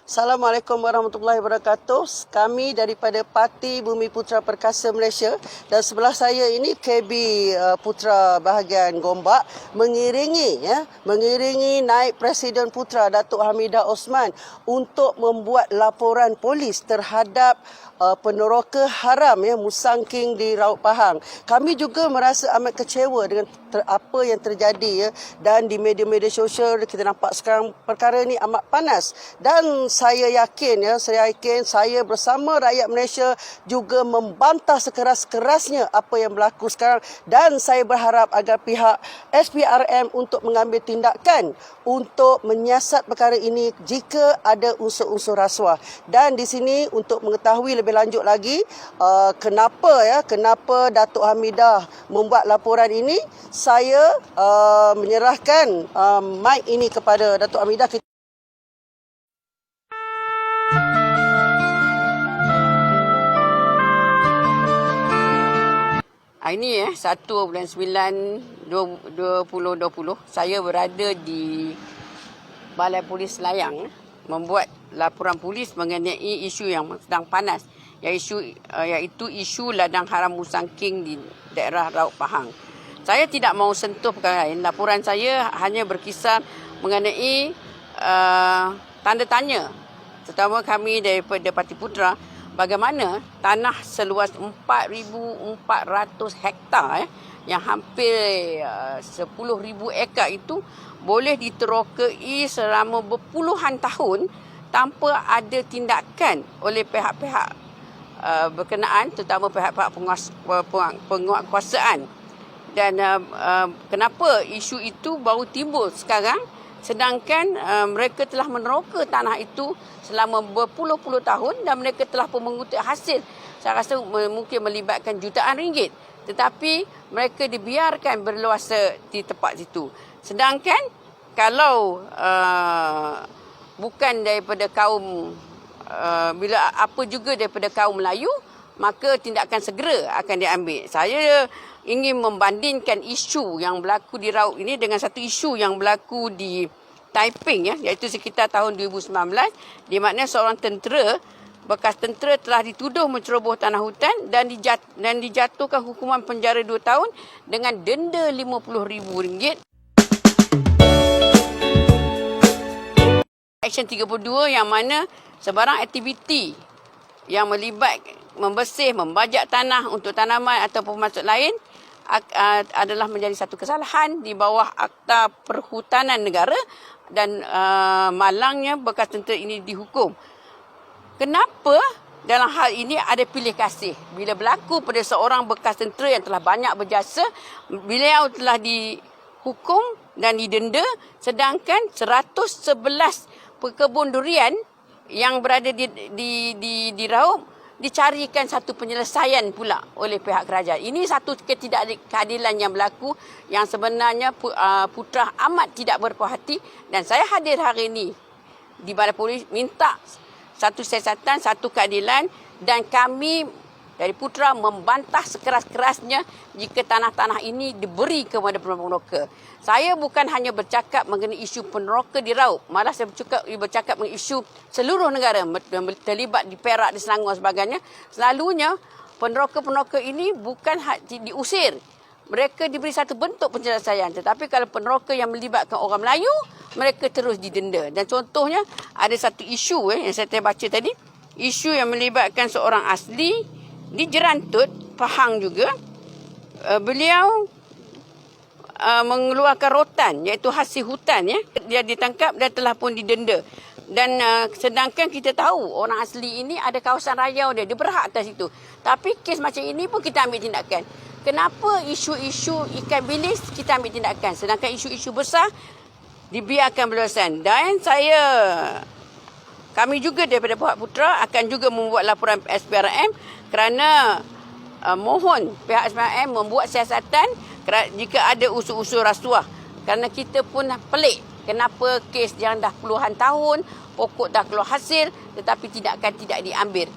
Assalamualaikum warahmatullahi wabarakatuh. Kami daripada Parti Bumi Putera Perkasa Malaysia dan sebelah saya ini KB Putera bahagian Gombak mengiringi naib Presiden Putera Datuk Hamidah Osman untuk membuat laporan polis terhadap peneroka haram Musangking di Raut Pahang. Kami juga merasa amat kecewa dengan apa yang terjadi dan di media-media sosial kita nampak sekarang perkara ini amat panas dan saya yakin saya bersama rakyat Malaysia juga membantah sekeras-kerasnya apa yang berlaku sekarang dan saya berharap agar pihak SPRM untuk mengambil tindakan untuk menyiasat perkara ini jika ada unsur-unsur rasuah. Dan di sini untuk mengetahui lebih lanjut lagi kenapa Datuk Hamidah membuat laporan ini, saya menyerahkan mic ini kepada Datuk Hamidah. Ini 1 bulan 9 2020 saya berada di Balai Polis Layang membuat laporan polis mengenai isu yang sedang panas iaitu isu ladang haram Musangking di daerah Raut Pahang. Saya tidak mahu sentuh perkara lain. Laporan saya hanya berkisar mengenai tanda tanya terutama kami daripada Parti Putera, bagaimana tanah seluas 4,400 hektar yang hampir 10,000 ekar itu boleh diterokai selama berpuluhan tahun tanpa ada tindakan oleh pihak-pihak berkenaan, terutama pihak-pihak penguatkuasaan. Dan kenapa isu itu baru timbul sekarang sedangkan mereka telah meneroka tanah itu selama berpuluh-puluh tahun dan mereka telah pun mengutip hasil. Saya rasa mungkin melibatkan jutaan ringgit. Tetapi mereka dibiarkan berluasa di tempat situ. Sedangkan kalau bukan daripada kaum, bila apa juga daripada kaum Melayu, maka tindakan segera akan diambil. Saya ingin membandingkan isu yang berlaku di Raut ini dengan satu isu yang berlaku di Taiping, iaitu sekitar tahun 2019, di mana seorang bekas tentera telah dituduh menceroboh tanah hutan dan dijatuhkan hukuman penjara 2 tahun dengan denda RM50,000. Action 32 yang mana sebarang aktiviti yang melibat membersih, membajak tanah untuk tanaman ataupun maksud lain adalah menjadi satu kesalahan di bawah Akta Perhutanan Negara dan malangnya bekas tentera ini dihukum. Kenapa dalam hal ini ada pilih kasih? Bila berlaku pada seorang bekas tentera yang telah banyak berjasa, beliau telah dihukum dan didenda, sedangkan 111 pekebun durian yang berada di Raut dicarikan satu penyelesaian pula oleh pihak kerajaan. Ini satu ketidakkeadilan yang berlaku yang sebenarnya Putera amat tidak berpuas hati dan saya hadir hari ini di Balai Polis minta satu siasatan, satu keadilan dan kami dari Putera membantah sekeras-kerasnya jika tanah-tanah ini diberi kepada peneroka. Saya bukan hanya bercakap mengenai isu peneroka di Raut, malah saya bercakap mengenai isu seluruh negara terlibat di Perak, di Selangor dan sebagainya. Selalunya peneroka-peneroka ini bukan diusir. Mereka diberi satu bentuk penyelesaian. Tetapi kalau peneroka yang melibatkan orang Melayu, mereka terus didenda. Dan contohnya ada satu isu yang saya baca tadi, isu yang melibatkan seorang asli di Jerantut, Pahang juga. Beliau mengeluarkan rotan iaitu hasil hutan dia ditangkap dan telah pun didenda. Dan sedangkan kita tahu orang asli ini ada kawasan rayau dia berhak atas itu. Tapi kes macam ini pun kita ambil tindakan. Kenapa isu-isu ikan bilis kita ambil tindakan sedangkan isu-isu besar dibiarkan berlalusan? Dan kami juga daripada Pihak Putera akan juga membuat laporan SPRM kerana mohon pihak SPRM membuat siasatan jika ada unsur-unsur rasuah. Kerana kita pun pelik kenapa kes yang dah puluhan tahun, pokok dah keluar hasil tetapi tindakan tidak diambil.